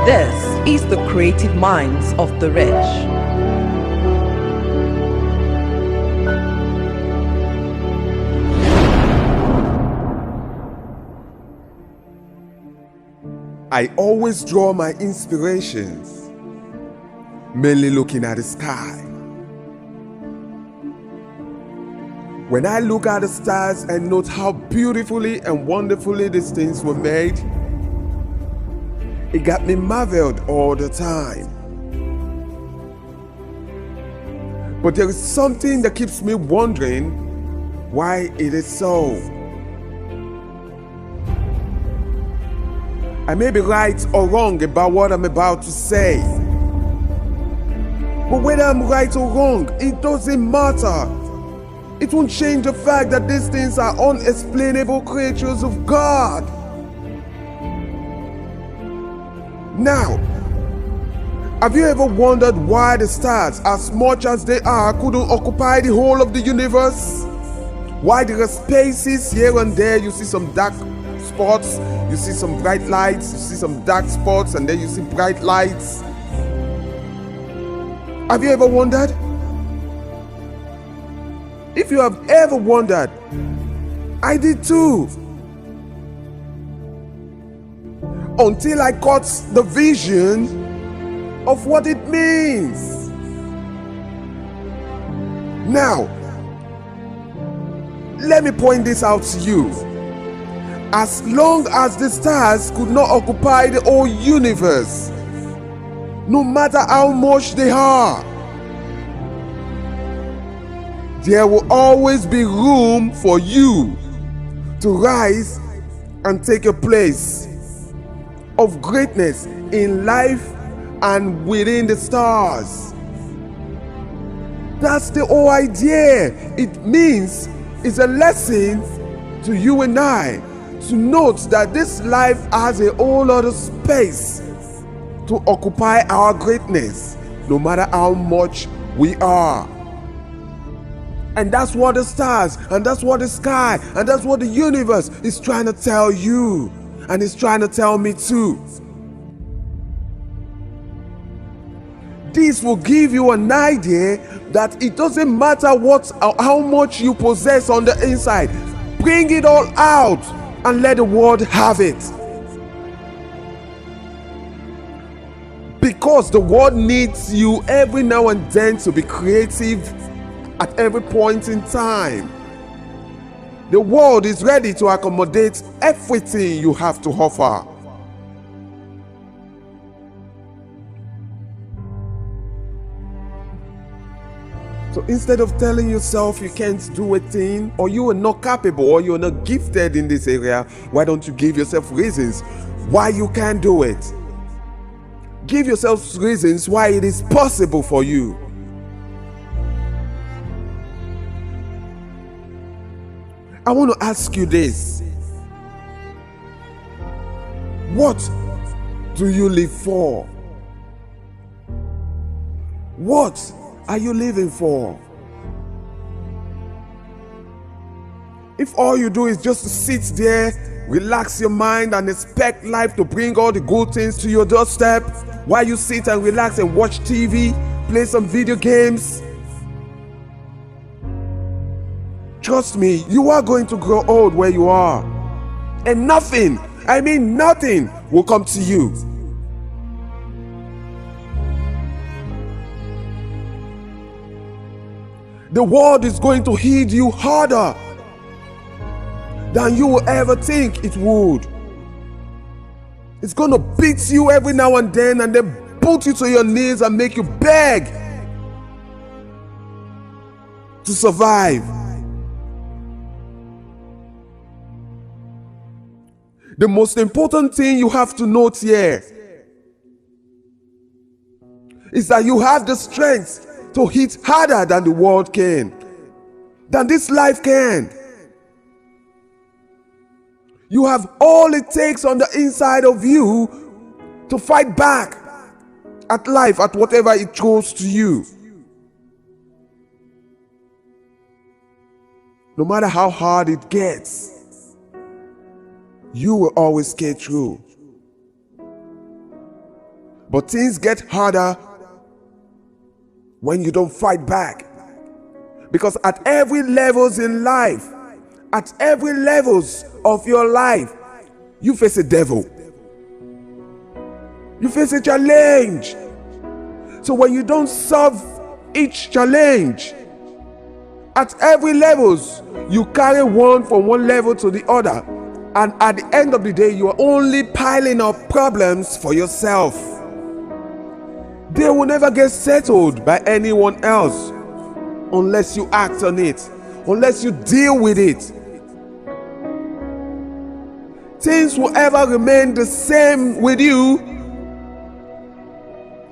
This is the creative minds of the rich. I always draw my inspirations mainly looking at the sky. When I look at the stars and note how beautifully and wonderfully these things were made, it got me marveled all the time. But there is something that keeps me wondering why it is so. I may be right or wrong about what I'm about to say. But whether I'm right or wrong, it doesn't matter. It won't change the fact that these things are unexplainable creatures of God. Now, have you ever wondered why the stars, as much as they are, couldn't occupy the whole of the universe? Why there are spaces here and there, you see some dark spots, you see some bright lights, you see some dark spots, and then you see bright lights. Have you ever wondered? If you have ever wondered, I did too. Until I caught the vision of what it means. Now, let me point this out to you. As long as the stars could not occupy the whole universe, no matter how much they are, there will always be room for you to rise and take a place of greatness in life and within the stars. That's the whole idea. It means it's a lesson to you and I to note that this life has a whole lot of space to occupy our greatness, no matter how much we are. And that's what the stars, and that's what the sky, and that's what the universe is trying to tell you, and it's trying to tell me too. This will give you an idea that it doesn't matter what or how much you possess on the inside. Bring it all out and let the world have it. Because the world needs you every now and then to be creative at every point in time. The world is ready to accommodate everything you have to offer. So instead of telling yourself you can't do a thing, or you are not capable, or you're not gifted in this area, why don't you give yourself reasons why you can't do it? Give yourself reasons why it is possible for you. I want to ask you this. What do you live for? What are you living for? If all you do is just to sit there, relax your mind, and expect life to bring all the good things to your doorstep while you sit and relax and watch TV, play some video games, trust me, you are going to grow old where you are. And nothing, I mean nothing, will come to you. The world is going to hit you harder than you will ever think it would. It's going to beat you every now and then put you to your knees and make you beg to survive. The most important thing you have to note here is that you have the strength to hit harder than the world can, than this life can. You have all it takes on the inside of you to fight back at life, at whatever it throws to you. No matter how hard it gets, you will always get through. But things get harder when you don't fight back. Because at every levels in life, at every levels of your life, you face a devil. You face a challenge. So when you don't solve each challenge, at every levels, you carry one from one level to the other. And at the end of the day, you are only piling up problems for yourself. They will never get settled by anyone else unless you act on it, unless you deal with it. Things will ever remain the same with you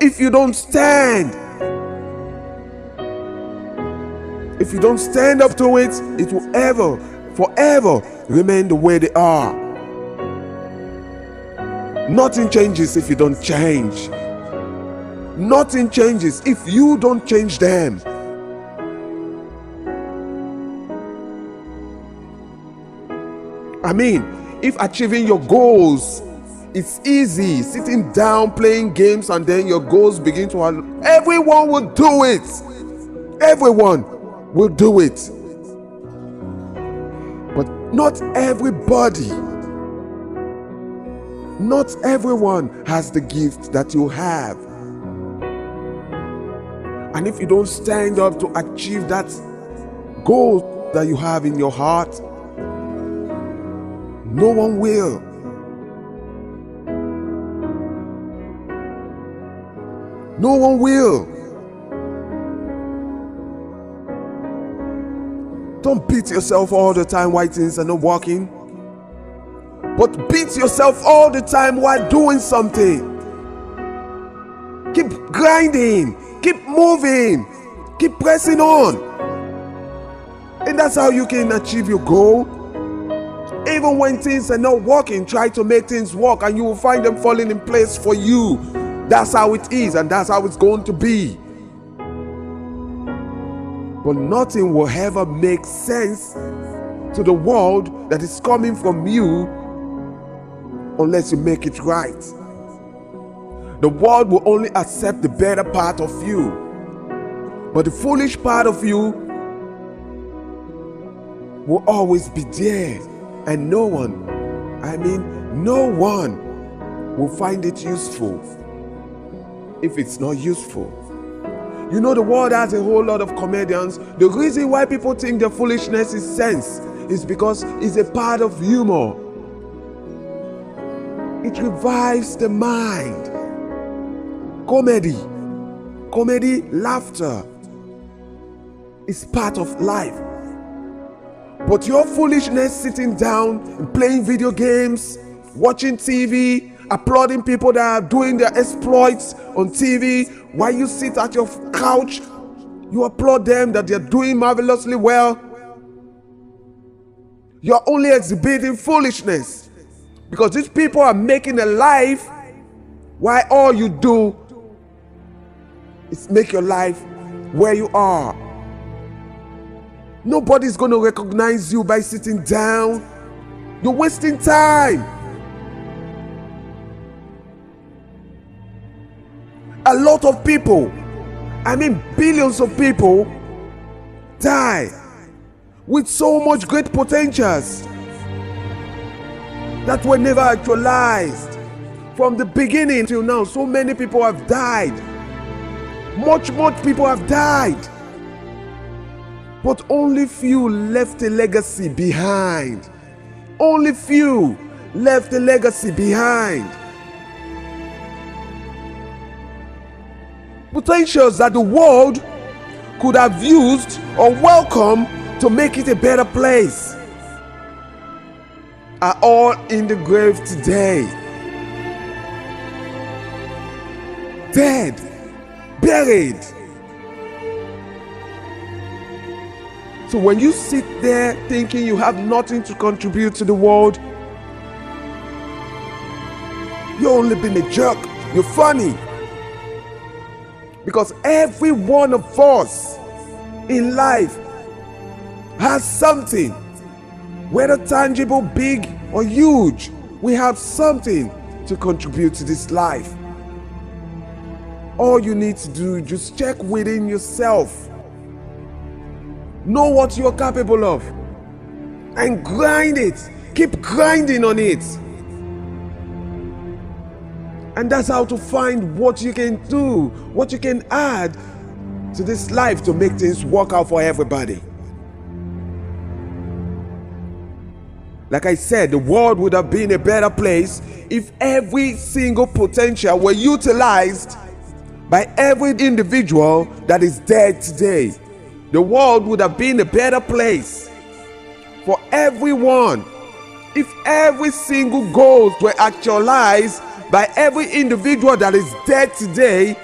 if you don't stand. If you don't stand up to it, it will forever remain the way they are. Nothing changes if you don't change. Nothing changes if you don't change them. I mean, if achieving your goals is easy, sitting down playing games and then your goals begin to, everyone will do it. Everyone will do it. But not everybody, not everyone has the gift that you have. And if you don't stand up to achieve that goal that you have in your heart, no one will. No one will. Don't beat yourself all the time while things are not working. But beat yourself all the time while doing something. Keep grinding. Keep moving. Keep pressing on. And that's how you can achieve your goal. Even when things are not working, try to make things work and you will find them falling in place for you. That's how it is and that's how it's going to be. But nothing will ever make sense to the world that is coming from you unless you make it right. The world will only accept the better part of you, but the foolish part of you will always be there, and no one will find it useful if it's not useful. You know, the world has a whole lot of comedians. The reason why people think their foolishness is sense is because it's a part of humor. It revives the mind. Comedy, laughter is part of life. But your foolishness, sitting down and playing video games, watching TV, applauding people that are doing their exploits on TV, while you sit at your couch, you applaud them that they're doing marvelously well. You're only exhibiting foolishness because these people are making a life while all you do is make your life where you are. Nobody's going to recognize you by sitting down. You're wasting time. A lot of people, billions of people, die with so much great potentials that were never actualized. From the beginning till now, so many people have died. Much people have died. But only few left a legacy behind. Only few left a legacy behind. Potentials that the world could have used or welcomed to make it a better place are all in the grave today. Dead, buried. So when you sit there thinking you have nothing to contribute to the world, you're only being a jerk. You're funny. Because every one of us in life has something, whether tangible, big or huge. We have something to contribute to this life. All you need to do is just check within yourself. Know what you're capable of and grind it. Keep grinding on it. And that's how to find what you can do, what you can add to this life to make things work out for everybody. Like I said, the world would have been a better place if every single potential were utilized by every individual that is dead today. The world would have been a better place for everyone if every single goal were actualized by every individual that is dead today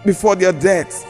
before their death.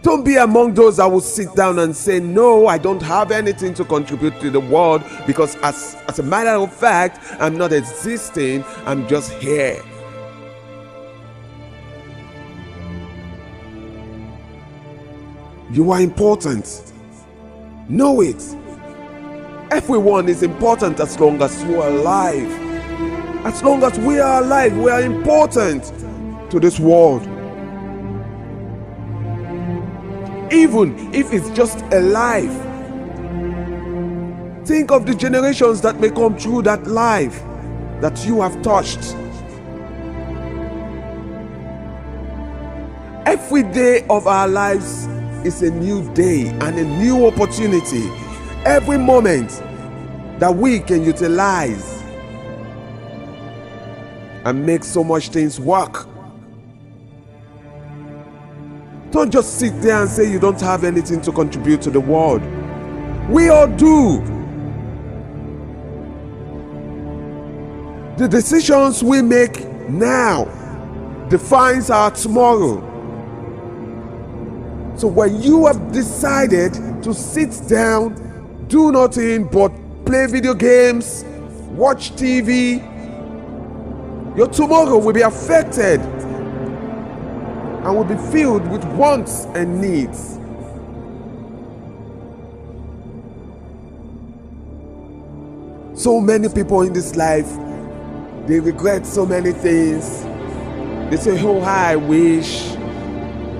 Don't be among those that will sit down and say, no, I don't have anything to contribute to the world because as a matter of fact, I'm not existing, I'm just here. You are important. Know it. Everyone is important as long as you are alive. As long as we are alive, we are important to this world. Even if it's just a life. Think of the generations that may come through that life that you have touched. Every day of our lives is a new day and a new opportunity. Every moment that we can utilize and make so much things work. Don't just sit there and say you don't have anything to contribute to the world. We all do. The decisions we make now defines our tomorrow. So when you have decided to sit down, do nothing but play video games, watch TV, your tomorrow will be affected and will be filled with wants and needs. So many people in this life, they regret so many things. They say, oh, I wish.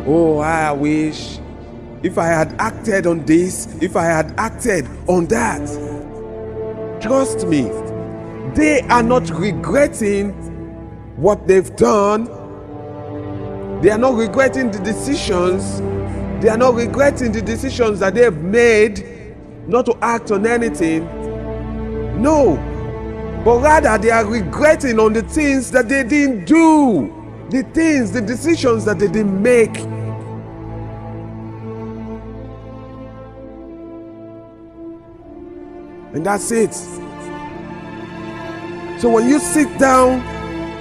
Oh, I wish. If I had acted on this, if I had acted on that. Trust me, they are not regretting what they've done. They are not regretting the decisions. They are not regretting the decisions that they have made not to act on anything. No, but rather they are regretting on the things that they didn't do, the decisions that they didn't make. And that's it. So when you sit down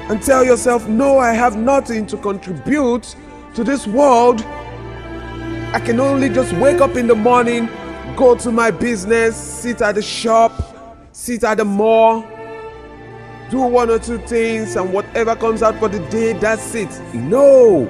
and tell yourself, no, I have nothing to contribute to this world, I can only just wake up in the morning, go to my business, sit at the shop, sit at the mall, do one or two things, and whatever comes out for the day, that's it. No.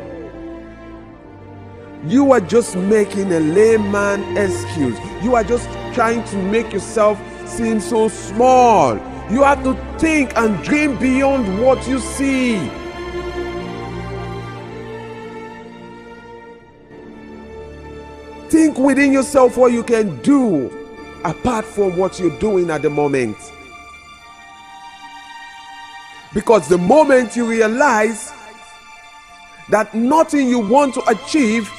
You are just making a layman excuse. You are just trying to make yourself seem so small. You have to think and dream beyond what you see. Think within yourself what you can do apart from what you're doing at the moment. Because the moment you realize that nothing you want to achieve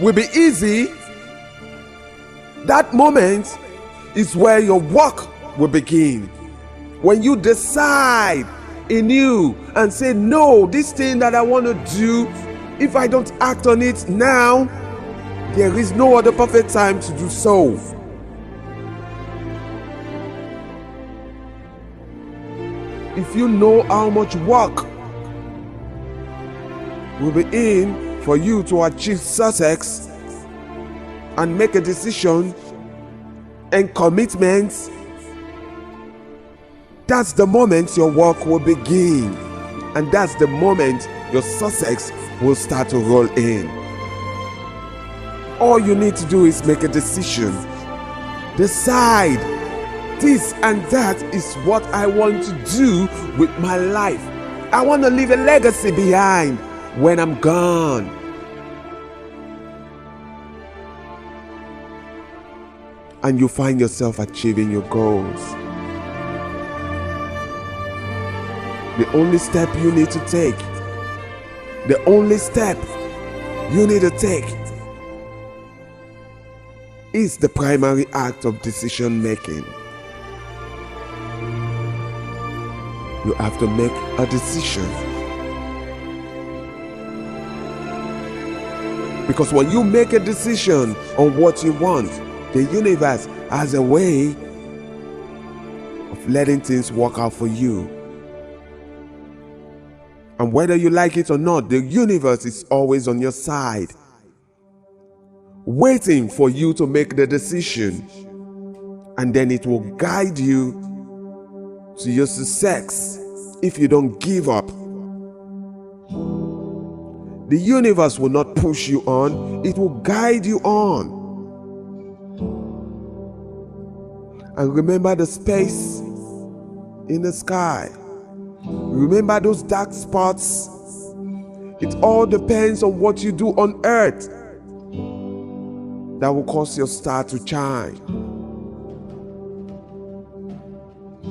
will be easy, that moment is where your work will begin. When you decide in you and say, no, this thing that I want to do, if I don't act on it now, there is no other perfect time to do so. If you know how much work will be in for you to achieve success and make a decision and commitments, that's the moment your work will begin, and that's the moment your success will start to roll in. All you need to do is make a decision. Decide this and that is what I want to do with my life. I want to leave a legacy behind when I'm gone. And you find yourself achieving your goals. The only step you need to take, the only step you need to take is the primary act of decision making. You have to make a decision. Because when you make a decision on what you want, the universe has a way of letting things work out for you. And whether you like it or not, the universe is always on your side, waiting for you to make the decision. And then it will guide you to your success if you don't give up. The universe will not push you on, it will guide you on. And remember the space in the sky. Remember those dark spots. It all depends on what you do on earth that will cause your star to shine.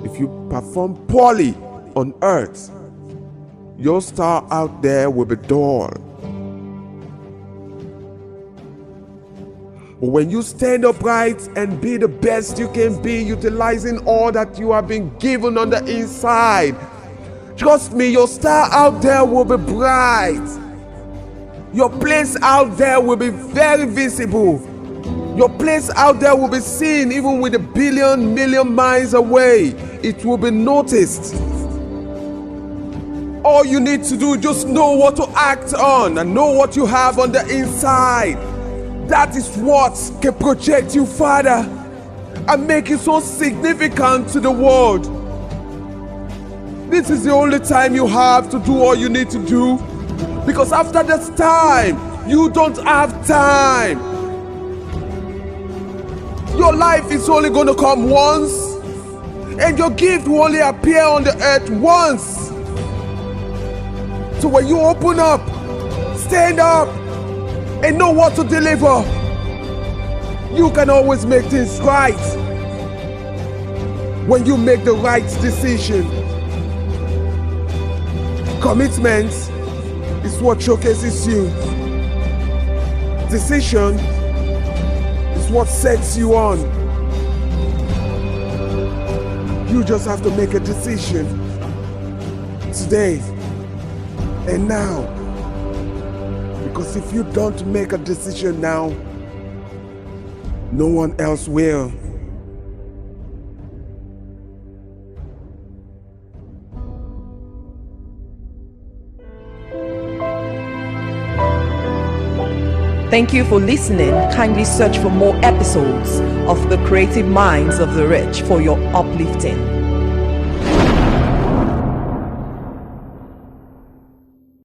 If you perform poorly on earth, your star out there will be dull. But when you stand upright and be the best you can be, utilizing all that you have been given on the inside, trust me, your star out there will be bright. Your place out there will be very visible. Your place out there will be seen even with a billion, million miles away. It will be noticed. All you need to do is just know what to act on and know what you have on the inside. That is what can project you further and make you so significant to the world. This is the only time you have to do all you need to do, because after this time, you don't have time. Your life is only going to come once, and your gift will only appear on the earth once. So when you open up, stand up, and know what to deliver, you can always make things right. When you make the right decision, commitment is what showcases you. Decision is what sets you on. You just have to make a decision today and now. Because if you don't make a decision now, no one else will. Thank you for listening. Kindly search for more episodes of The Creative Minds of the Rich for your uplifting.